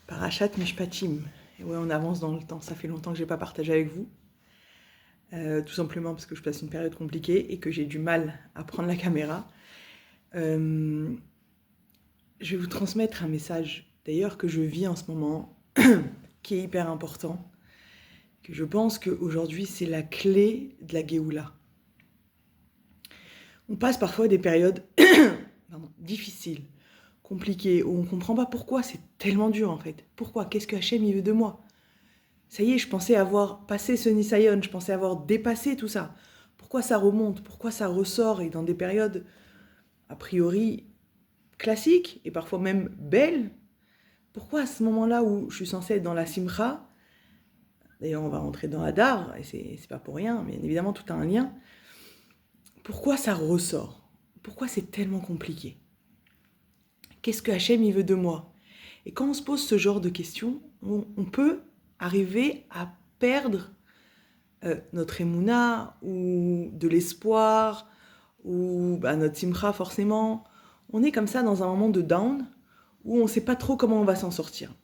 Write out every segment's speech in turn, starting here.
Parashat Mishpatim. Et ouais, on avance dans le temps. Ça fait longtemps que je n'ai pas partagé avec vous. Tout simplement parce que je passe une période compliquée et que j'ai du mal à prendre la caméra. Je vais vous transmettre un message, d'ailleurs, que je vis en ce moment, qui est hyper important, que je pense qu'aujourd'hui, c'est la clé de la Géoula. On passe parfois des périodes difficiles, compliquées, où on ne comprend pas pourquoi c'est tellement dur en fait. Pourquoi? Qu'est-ce que Hachem il veut de moi? Ça y est, je pensais avoir passé ce Nisayon, je pensais avoir dépassé tout ça. Pourquoi ça remonte? Pourquoi ça ressort? Et dans des périodes, a priori, classiques, et parfois même belles, pourquoi à ce moment-là où je suis censée être dans la Simcha, d'ailleurs on va rentrer dans Hadar, et c'est pas pour rien, mais évidemment tout a un lien, pourquoi ça ressort? Pourquoi c'est tellement compliqué? Qu'est-ce que Hachem il veut de moi? Et quand on se pose ce genre de questions, on peut arriver à perdre notre émouna ou de l'espoir ou notre simcha forcément. On est comme ça dans un moment de down où on ne sait pas trop comment on va s'en sortir.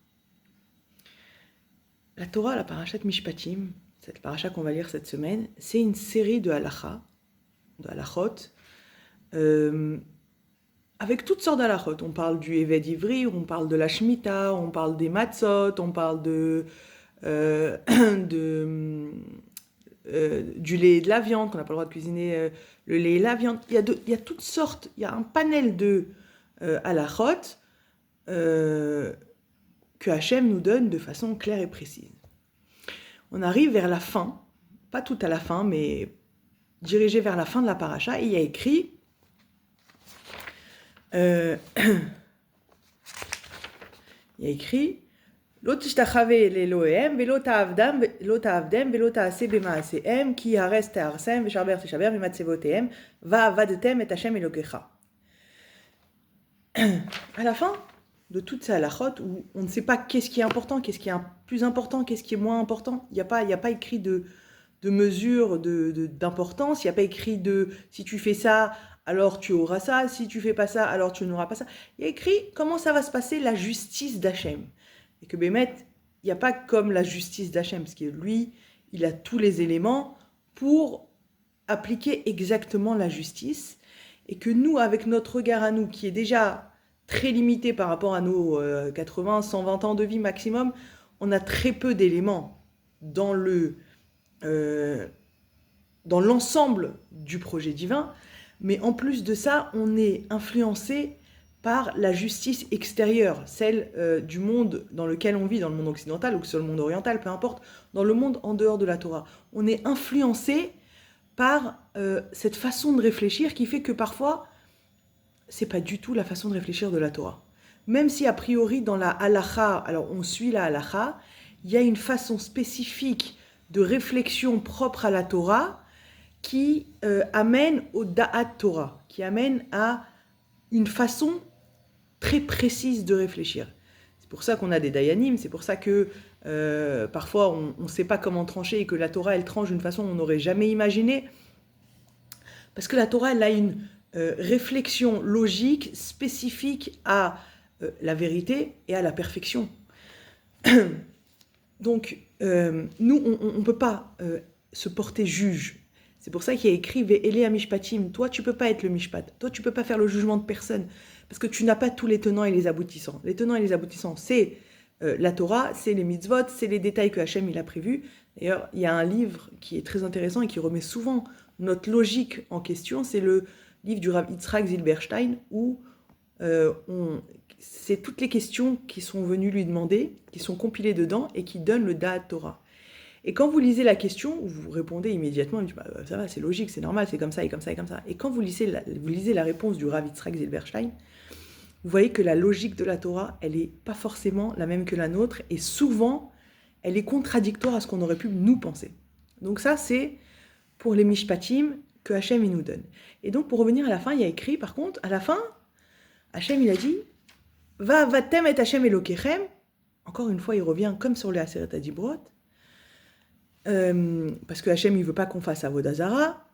La Torah, la parashat Mishpatim, cette parasha qu'on va lire cette semaine, c'est une série de halachot, avec toutes sortes d'halachot. On parle du Eved Ivri, on parle de la Shemitah, on parle des matzot, on parle du lait et de la viande, qu'on n'a pas le droit de cuisiner le lait et la viande. Il y a toutes sortes, il y a un panel de halachot que Hachem nous donne de façon claire et précise. On arrive vers la fin, pas tout à la fin, mais dirigé vers la fin de la paracha, et il y a écrit לא תשתחווה לאלוהיהם ולא תעבדם ולא תעשה במעשיהם כי הרס תהרסם ושבר תשבר ממצבותיהם ועבדתם את השם אלוקיך. À la fin de toutes ces halachot où on ne sait pas qu'est-ce qui est important, qu'est-ce qui est plus important, qu'est-ce qui est moins important, il n'y a pas écrit de mesure d'importance, il n'y a pas écrit de si tu fais ça alors tu auras ça, si tu fais pas ça alors tu n'auras pas ça. Il y a écrit comment ça va se passer la justice d'Hachem. Et que Bémet, il n'y a pas comme la justice d'Hachem, parce que lui, il a tous les éléments pour appliquer exactement la justice. Et que nous, avec notre regard à nous, qui est déjà très limité par rapport à nos 80, 120 ans de vie maximum, on a très peu d'éléments dans l'ensemble du projet divin. Mais en plus de ça, on est influencé par la justice extérieure, celle du monde dans lequel on vit, dans le monde occidental ou sur le monde oriental, peu importe, dans le monde en dehors de la Torah. On est influencé par cette façon de réfléchir qui fait que parfois, c'est pas du tout la façon de réfléchir de la Torah. Même si a priori dans la halacha, alors on suit la halacha, il y a une façon spécifique de réflexion propre à la Torah qui amène au da'at Torah, qui amène à une façon très précise de réfléchir. C'est pour ça qu'on a des dayanim, c'est pour ça que parfois on ne sait pas comment trancher et que la Torah elle tranche d'une façon qu'on n'aurait jamais imaginé. Parce que la Torah elle a une réflexion logique spécifique à la vérité et à la perfection. Donc nous on ne peut pas se porter juge. C'est pour ça qu'il y a écrit Ve'ele Mishpatim. Toi, tu peux pas être le Mishpat. Toi, tu peux pas faire le jugement de personne. Parce que tu n'as pas tous les tenants et les aboutissants. Les tenants et les aboutissants, c'est la Torah, c'est les mitzvot, c'est les détails que Hachem il a prévus. D'ailleurs, il y a un livre qui est très intéressant et qui remet souvent notre logique en question. C'est le livre du Rav Yitzhak Zilberstein où c'est toutes les questions qui sont venues lui demander, qui sont compilées dedans et qui donnent le Da'at Torah. Et quand vous lisez la question, vous répondez immédiatement, vous dites, ça va, c'est logique, c'est normal, c'est comme ça et comme ça et comme ça. Et quand vous lisez la réponse du Rav Yitzhak Zilberstein, vous voyez que la logique de la Torah, elle n'est pas forcément la même que la nôtre, et souvent, elle est contradictoire à ce qu'on aurait pu nous penser. Donc ça, c'est pour les Mishpatim que Hachem il nous donne. Et donc, pour revenir à la fin, il y a écrit, par contre, à la fin, Hachem il a dit, Va vatem et Hachem Elokechem. Encore une fois, il revient comme sur les Aseret Adibrot, parce que Hachem il veut pas qu'on fasse Avodah Zara.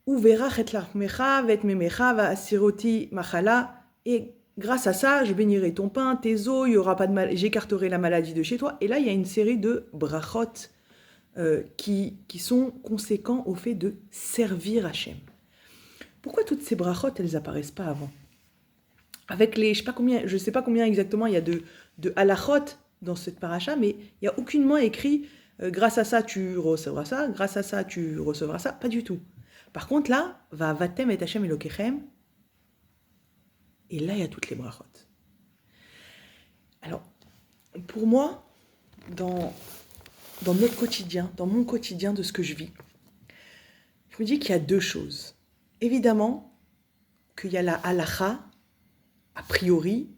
Uverach et lachmecha vet memecha va asiroti machala, et grâce à ça, je bénirai ton pain, tes eaux, il y aura pas de mal, j'écarterai la maladie de chez toi. Et là, il y a une série de brachot qui sont conséquents au fait de servir Hachem. Pourquoi toutes ces brachot, elles apparaissent pas avant? Avec les, je sais pas combien exactement il y a de halachot dans cette paracha, mais il n'y a aucunement écrit grâce à ça tu recevras ça, grâce à ça tu recevras ça, pas du tout. Par contre là, va vatem et Hachem Elokechem, et là il y a toutes les brachot. Alors, pour moi, dans notre quotidien, dans mon quotidien de ce que je vis, je me dis qu'il y a deux choses. Évidemment, qu'il y a la halacha, a priori,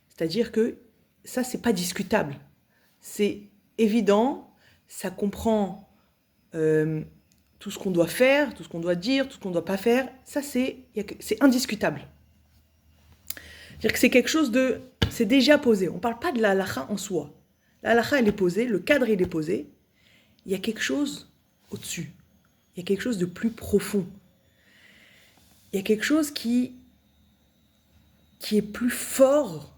c'est-à-dire que ça, c'est pas discutable. C'est évident, ça comprend tout ce qu'on doit faire, tout ce qu'on doit dire, tout ce qu'on ne doit pas faire. Ça, c'est indiscutable. C'est-à-dire que c'est quelque chose de... C'est déjà posé. On ne parle pas de la halakha en soi. La halakha, elle est posée, le cadre, il est posé. Il y a quelque chose au-dessus. Il y a quelque chose de plus profond. Il y a quelque chose qui est plus fort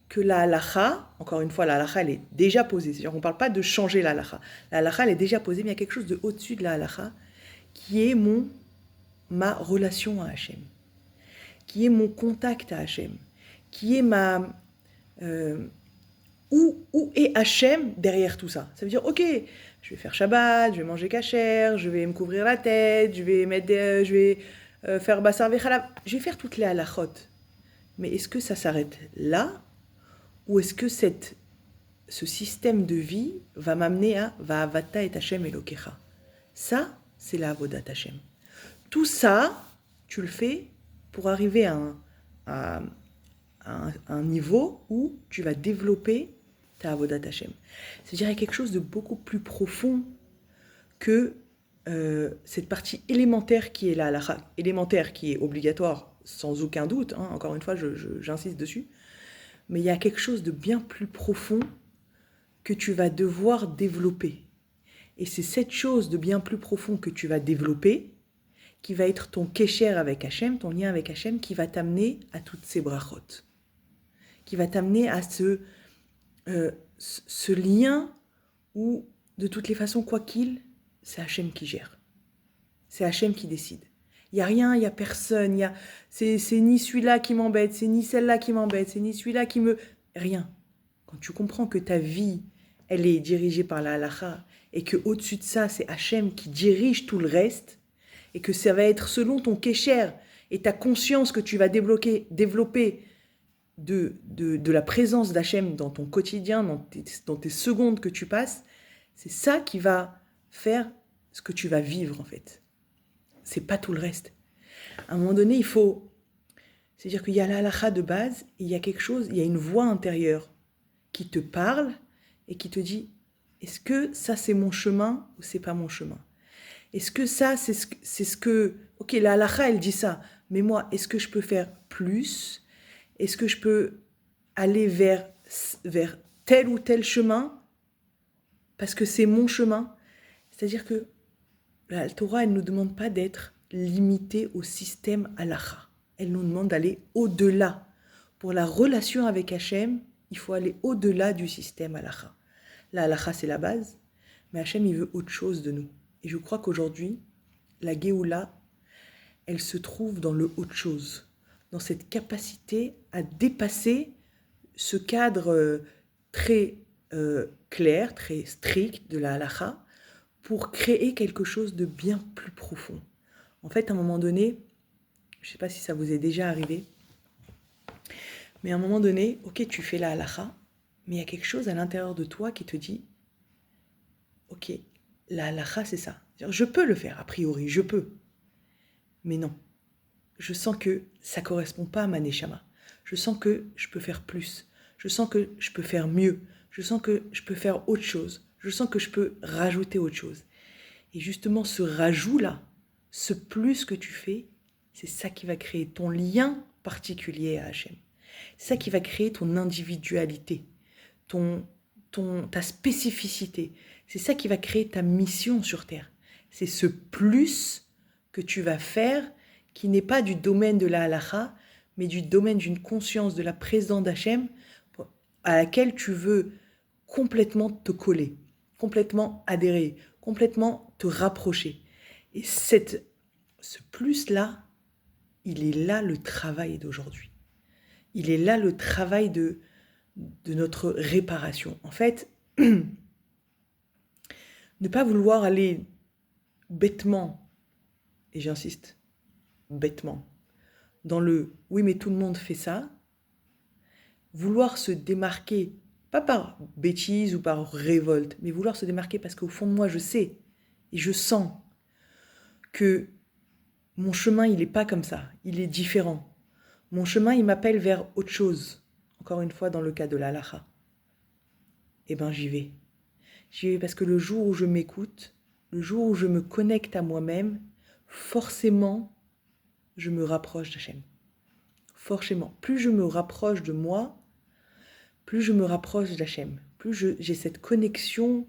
que la halakha. Encore une fois, la halakha, elle est déjà posée. C'est-à-dire qu'on ne parle pas de changer la halakha. La halakha, elle est déjà posée, mais il y a quelque chose de au-dessus de la halakha qui est ma relation à Hachem, qui est mon contact à Hachem, qui est où est Hachem derrière tout ça. Ça veut dire, ok, je vais faire Shabbat, je vais manger kasher, je vais me couvrir la tête, je vais faire basar vechalab, je vais faire toutes les halachot. Mais est-ce que ça s'arrête là? Ou est-ce que ce système de vie va m'amener à Va'avata et Hachem Elokecha? Ça, c'est la avodat Hachem. Tout ça, tu le fais pour arriver à un niveau où tu vas développer ta avodat Hachem. C'est-à-dire qu'il y a quelque chose de beaucoup plus profond que cette partie élémentaire qui est la halakha, élémentaire qui est obligatoire sans aucun doute, hein, encore une fois j'insiste dessus, mais il y a quelque chose de bien plus profond que tu vas devoir développer. Et c'est cette chose de bien plus profond que tu vas développer qui va être ton kesher avec Hachem, ton lien avec Hachem, qui va t'amener à toutes ces brachot, qui va t'amener à ce lien où, de toutes les façons, quoi qu'il, c'est Hachem qui gère. C'est Hachem qui décide. Il n'y a rien, il n'y a personne, c'est ni celui-là qui m'embête, c'est ni celle-là qui m'embête, c'est ni celui-là qui me... Rien. Quand tu comprends que ta vie, elle est dirigée par la halakha, et qu'au-dessus de ça, c'est Hachem qui dirige tout le reste, et que ça va être selon ton kesher et ta conscience que tu vas développer de la présence d'Hachem dans ton quotidien, dans tes secondes que tu passes, c'est ça qui va faire ce que tu vas vivre en fait. C'est pas tout le reste. À un moment donné, c'est-à-dire qu'il y a la halakha de base, et il y a quelque chose, il y a une voix intérieure qui te parle et qui te dit, est-ce que ça c'est mon chemin ou c'est pas mon chemin? Est-ce que ça c'est ce que, ok, la halakha elle dit ça, mais moi, est-ce que je peux faire plus? Est-ce que je peux aller vers tel ou tel chemin parce que c'est mon chemin? C'est-à-dire que la Torah, elle ne nous demande pas d'être limité au système halakha. Elle nous demande d'aller au-delà. Pour la relation avec Hachem, il faut aller au-delà du système halakha. La halakha, c'est la base, mais Hachem, il veut autre chose de nous. Et je crois qu'aujourd'hui, la Géoula, elle se trouve dans le autre chose, dans cette capacité à dépasser ce cadre très clair, très strict de la halakha, pour créer quelque chose de bien plus profond. En fait, à un moment donné, je ne sais pas si ça vous est déjà arrivé, mais à un moment donné, ok, tu fais la halakha, mais il y a quelque chose à l'intérieur de toi qui te dit, ok, la halakha, c'est ça. Je peux le faire, a priori, je peux. Mais non, je sens que ça ne correspond pas à ma neshama. Je sens que je peux faire plus. Je sens que je peux faire mieux. Je sens que je peux faire autre chose. Je sens que je peux rajouter autre chose. Et justement, ce rajout-là, ce plus que tu fais, c'est ça qui va créer ton lien particulier à Hachem. C'est ça qui va créer ton individualité, ta spécificité. C'est ça qui va créer ta mission sur Terre. C'est ce plus que tu vas faire qui n'est pas du domaine de la halakha, mais du domaine d'une conscience de la présence d'Hachem à laquelle tu veux complètement te coller, complètement adhérer, complètement te rapprocher. Et ce plus-là, il est là le travail d'aujourd'hui. Il est là le travail de notre réparation. En fait, ne pas vouloir aller bêtement, et j'insiste, bêtement, dans le « oui mais tout le monde fait ça », vouloir se démarquer, pas par bêtise ou par révolte, mais vouloir se démarquer parce qu'au fond de moi je sais et je sens que mon chemin il n'est pas comme ça, il est différent. Mon chemin il m'appelle vers autre chose, encore une fois dans le cas de la halakha. Eh bien j'y vais. J'y vais parce que le jour où je m'écoute, le jour où je me connecte à moi-même, forcément, je me rapproche d'Hachem. Forcément. Plus je me rapproche de moi, plus je me rapproche d'Hachem. Plus j'ai cette connexion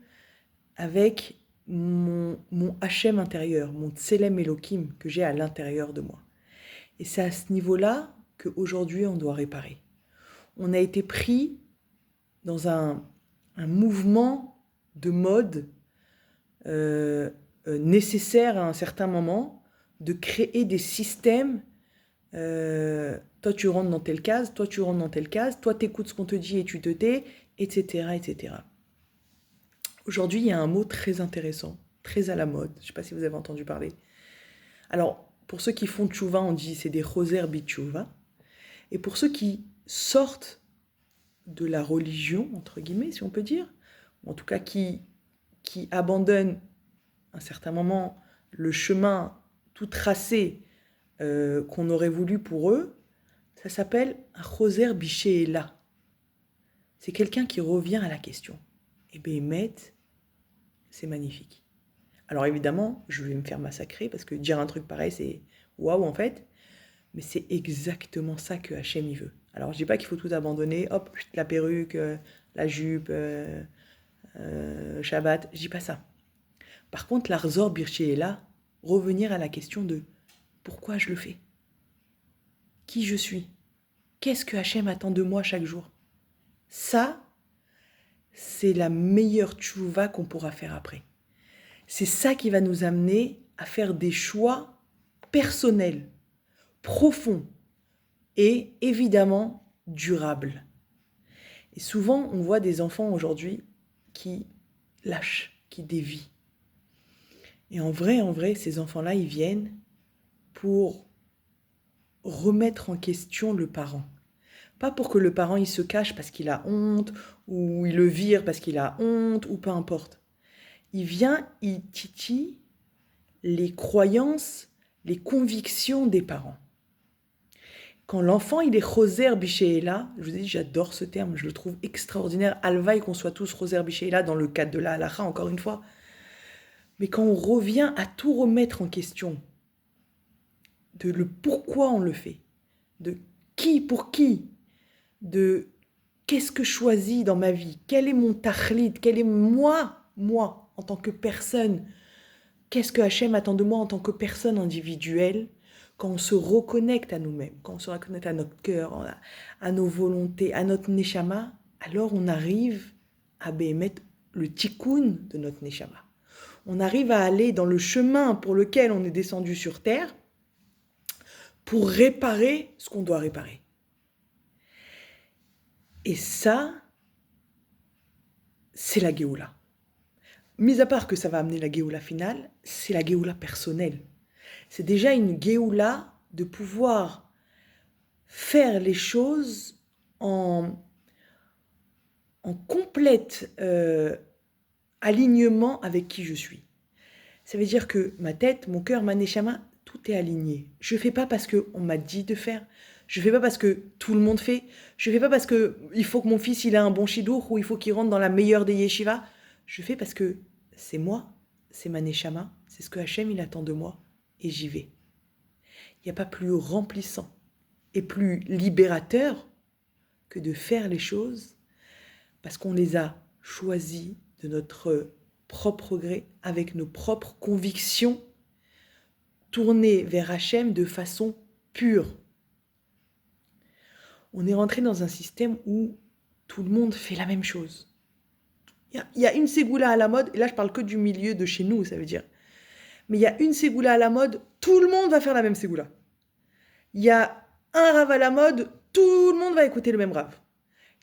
avec mon Hachem intérieur, mon Tselem Elohim que j'ai à l'intérieur de moi. Et c'est à ce niveau-là qu'aujourd'hui on doit réparer. On a été pris dans un mouvement de mode nécessaire à un certain moment, de créer des systèmes. Toi tu rentres dans telle case, toi tu rentres dans telle case, toi t'écoutes ce qu'on te dit et tu te tais, etc., etc. Aujourd'hui, il y a un mot très intéressant, très à la mode. Je ne sais pas si vous avez entendu parler. Alors, pour ceux qui font tchouva, on dit c'est des choser bitchouva. Et pour ceux qui sortent de la religion, entre guillemets, si on peut dire, ou en tout cas qui abandonnent à un certain moment le chemin tout tracé qu'on aurait voulu pour eux, ça s'appelle un choser bichéla. C'est quelqu'un qui revient à la question. Et Béhémet, c'est magnifique. Alors évidemment, je vais me faire massacrer parce que dire un truc pareil, c'est waouh en fait. Mais c'est exactement ça que Hachem il veut. Alors je dis pas qu'il faut tout abandonner, hop, la perruque, la jupe, Shabbat, je dis pas ça. Par contre, l'Arzor Birché est là, revenir à la question de pourquoi je le fais. Qui je suis. Qu'est-ce que Hachem attend de moi chaque jour. Ça, c'est la meilleure tchouva qu'on pourra faire après. C'est ça qui va nous amener à faire des choix personnels, profonds et évidemment durables. Et souvent, on voit des enfants aujourd'hui qui lâchent, qui dévient. Et en vrai, ces enfants-là, ils viennent pour remettre en question le parent. Pas pour que le parent il se cache parce qu'il a honte, ou il le vire parce qu'il a honte, ou peu importe. Il vient, il titille les croyances, les convictions des parents. Quand l'enfant il est choser bichéla, je vous ai dit j'adore ce terme, je le trouve extraordinaire, alvaï qu'on soit tous choser bichéla dans le cadre de la halakha encore une fois. Mais quand on revient à tout remettre en question, de le pourquoi on le fait, de qui pour qui, de qu'est-ce que je choisis dans ma vie, quel est mon tachlit, quel est moi, en tant que personne, qu'est-ce que Hachem attend de moi en tant que personne individuelle, quand on se reconnecte à nous-mêmes, quand on se reconnecte à notre cœur, à nos volontés, à notre neshama, alors on arrive à bémettre le tikkun de notre neshama. On arrive à aller dans le chemin pour lequel on est descendu sur terre pour réparer ce qu'on doit réparer. Et ça, c'est la Géoula. Mis à part que ça va amener la Géoula finale, c'est la Géoula personnelle. C'est déjà une Géoula de pouvoir faire les choses en complète alignement avec qui je suis. Ça veut dire que ma tête, mon cœur, ma neshama, tout est aligné. Je ne fais pas parce qu'on m'a dit de faire. Je ne fais pas parce que tout le monde fait. Je ne fais pas parce qu'il faut que mon fils il ait un bon shidour ou il faut qu'il rentre dans la meilleure des yeshivas. Je fais parce que c'est moi, c'est ma neshama, c'est ce que Hachem il attend de moi et j'y vais. Il n'y a pas plus remplissant et plus libérateur que de faire les choses parce qu'on les a choisies de notre propre gré, avec nos propres convictions, tournées vers Hachem de façon pure. On est rentré dans un système où tout le monde fait la même chose. Il y a une ségoula à la mode, et là je parle que du milieu de chez nous, ça veut dire. Mais il y a une ségoula à la mode, tout le monde va faire la même ségoula. Il y a un rave à la mode, tout le monde va écouter le même rave.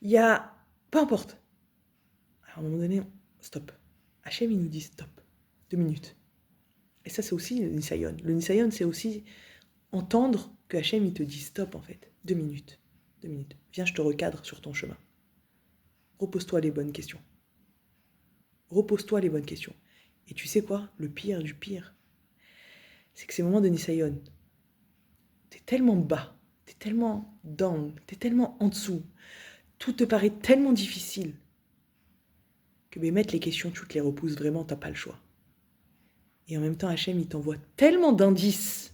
Il y a... Peu importe. Alors, à un moment donné, stop. Hachem, il nous dit stop. 2 minutes. Et ça, c'est aussi le Nisayon. Le Nisayon, c'est aussi entendre que Hachem, il te dit stop, en fait. 2 minutes. 2 minutes. Viens, je te recadre sur ton chemin. Repose-toi les bonnes questions. Repose-toi les bonnes questions. Et tu sais quoi? Le pire du pire, c'est que ces moments de Nisayon, t'es tellement bas, t'es tellement down, t'es tellement en dessous, tout te paraît tellement difficile que mettre les questions, tu te les repousses vraiment, t'as pas le choix. Et en même temps, Hachem, il t'envoie tellement d'indices,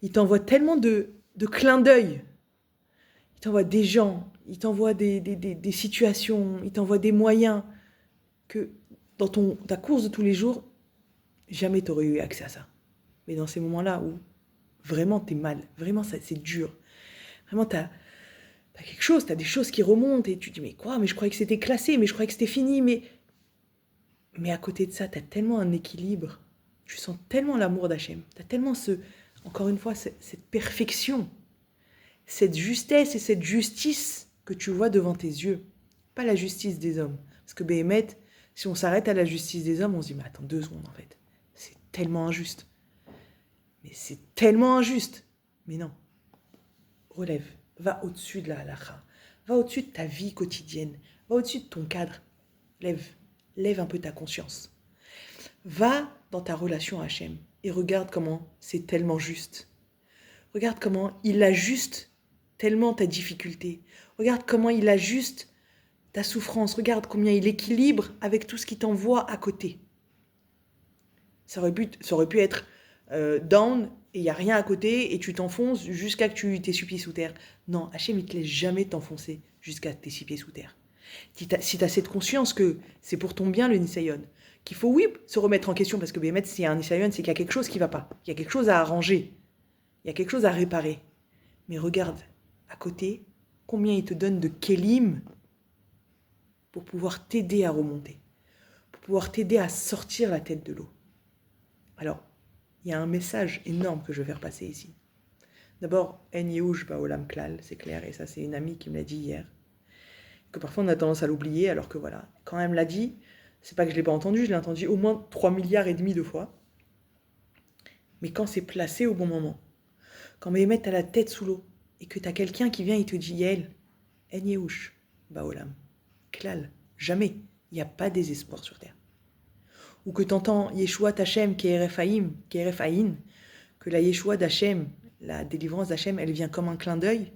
il t'envoie tellement de clins d'œil, il t'envoie des gens, il t'envoie des situations, il t'envoie des moyens que dans ta course de tous les jours, jamais t'aurais eu accès à ça. Mais dans ces moments-là où vraiment t'es mal, vraiment c'est dur, vraiment t'as quelque chose, t'as des choses qui remontent et tu te dis mais quoi, mais je croyais que c'était classé, mais je croyais que c'était fini, mais à côté de ça, t'as tellement un équilibre, tu sens tellement l'amour d'Hachem, t'as tellement encore une fois, cette perfection, cette justesse et cette justice que tu vois devant tes yeux, pas la justice des hommes. Parce que Béhémet, si on s'arrête à la justice des hommes, on se dit mais attends 2 secondes en fait, c'est tellement injuste. Mais c'est tellement injuste. Mais non, relève, va au-dessus de la halakha, va au-dessus de ta vie quotidienne, va au-dessus de ton cadre, lève un peu ta conscience. Va dans ta relation à Hachem et regarde comment c'est tellement juste. Regarde comment il ajuste tellement ta difficulté. Regarde comment il ajuste ta souffrance. Regarde combien il équilibre avec tout ce qui t'envoie à côté. Ça aurait pu être down et il n'y a rien à côté et tu t'enfonces jusqu'à que tu t'es 6 pieds sous terre. Non, Hachem, il ne te laisse jamais t'enfoncer jusqu'à tes 6 pieds sous terre. Si tu as cette conscience que c'est pour ton bien le Nisayon, qu'il faut, oui, se remettre en question, parce que Béhémet, s'il y a un Nisayon, c'est qu'il y a quelque chose qui ne va pas. Il y a quelque chose à arranger. Il y a quelque chose à réparer. Mais regarde, à côté, combien il te donne de kélim pour pouvoir t'aider à remonter, pour pouvoir t'aider à sortir la tête de l'eau. Alors, il y a un message énorme que je vais faire passer ici. D'abord, En Yehush Baolam Klal, c'est clair, et ça c'est une amie qui me l'a dit hier, que parfois on a tendance à l'oublier, alors que voilà, quand elle me l'a dit, c'est pas que je l'ai pas entendu, je l'ai entendu au moins 3,5 milliards de fois, mais quand c'est placé au bon moment, quand Béhémet t'as la tête sous l'eau, et que t'as quelqu'un qui vient et te dit, Yael, En Yehush Baolam Klal, jamais, il n'y a pas désespoir sur terre. Ou que t'entends Yeshua Tachem Keref Haïm, que la Yeshua d'Hachem, la délivrance d'Hachem, elle vient comme un clin d'œil.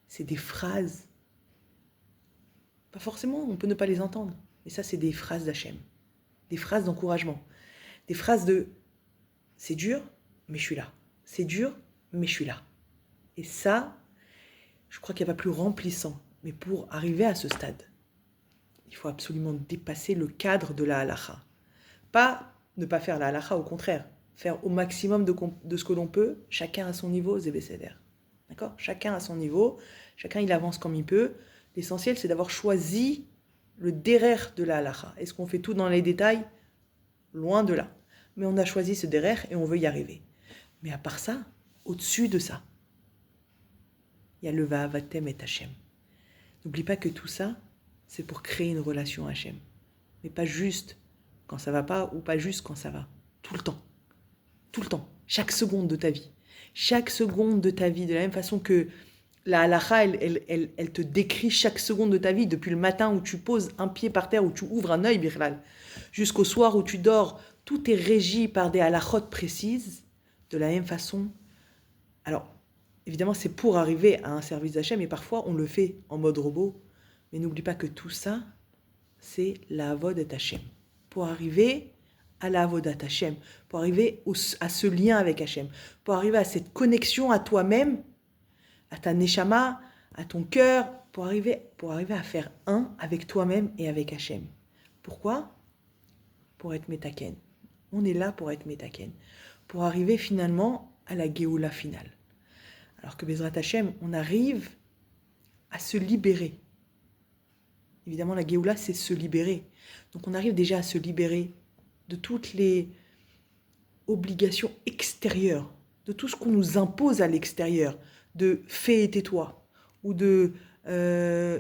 C'est des phrases. Pas forcément, on peut ne pas les entendre. Mais ça, c'est des phrases d'Hachem. Des phrases d'encouragement. Des phrases de « c'est dur, mais je suis là. C'est dur, mais je suis là. » Et ça, je crois qu'il n'y a pas plus remplissant. Mais pour arriver à ce stade, il faut absolument dépasser le cadre de la halakha. Pas ne pas faire la halakha, au contraire. Faire au maximum de ce que l'on peut, chacun à son niveau, zébécéder. D'accord? Chacun à son niveau, chacun il avance comme il peut. L'essentiel, c'est d'avoir choisi le derer de la halakha. Est-ce qu'on fait tout dans les détails? Loin de là. Mais on a choisi ce derer et on veut y arriver. Mais à part ça, au-dessus de ça, il y a le Va'avatem et Hachem. N'oublie pas que tout ça, c'est pour créer une relation à Hachem. Mais pas juste quand ça va pas ou pas juste quand ça va. Tout le temps. Tout le temps. Chaque seconde de ta vie. Chaque seconde de ta vie. De la même façon que la halakha, elle te décrit chaque seconde de ta vie. Depuis le matin où tu poses un pied par terre, où tu ouvres un œil, birlal, jusqu'au soir où tu dors. Tout est régi par des halakhot précises. De la même façon. Alors, évidemment, c'est pour arriver à un service d'Hachem. Et parfois, on le fait en mode robot. Mais n'oublie pas que tout ça, c'est la avodat Hachem. Pour arriver à la avodat Hachem, pour arriver à ce lien avec Hachem, pour arriver à cette connexion à toi-même, à ta neshama, à ton cœur, pour arriver à faire un avec toi-même et avec Hachem. Pourquoi? Pour être métaken. On est là pour être métaken. Pour arriver finalement à la Géoula finale. Alors que Bezrat Hashem, on arrive à se libérer. Évidemment, la Géoula, c'est se libérer. Donc on arrive déjà à se libérer de toutes les obligations extérieures, de tout ce qu'on nous impose à l'extérieur, de fais et tais-toi, ou de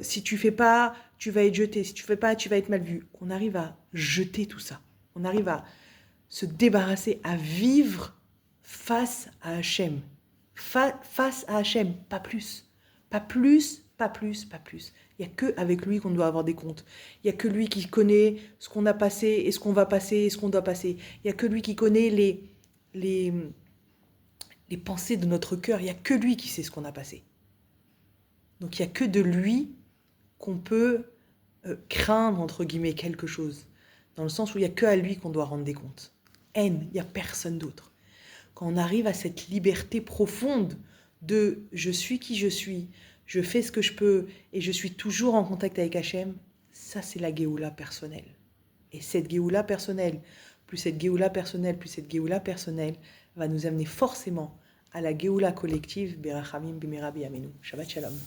si tu fais pas, tu vas être jeté, si tu fais pas, tu vas être mal vu. Qu'on arrive à jeter tout ça. On arrive à se débarrasser, à vivre face à Hachem. Face à Hachem, pas plus. Pas plus, pas plus, pas plus. Il n'y a qu'avec lui qu'on doit avoir des comptes. Il n'y a que lui qui connaît ce qu'on a passé et ce qu'on va passer et ce qu'on doit passer. Il n'y a que lui qui connaît les pensées de notre cœur. Il n'y a que lui qui sait ce qu'on a passé. Donc il n'y a que de lui qu'on peut craindre, entre guillemets, quelque chose. Dans le sens où il n'y a que à lui qu'on doit rendre des comptes. Il n'y a personne d'autre. Quand on arrive à cette liberté profonde de je suis qui je fais ce que je peux et je suis toujours en contact avec Hachem, ça c'est la Géoula personnelle. Et cette Géoula personnelle, plus cette Géoula personnelle, plus cette Géoula personnelle, va nous amener forcément à la Géoula collective, Berachamim Bimera Biyamenu. Shabbat Shalom.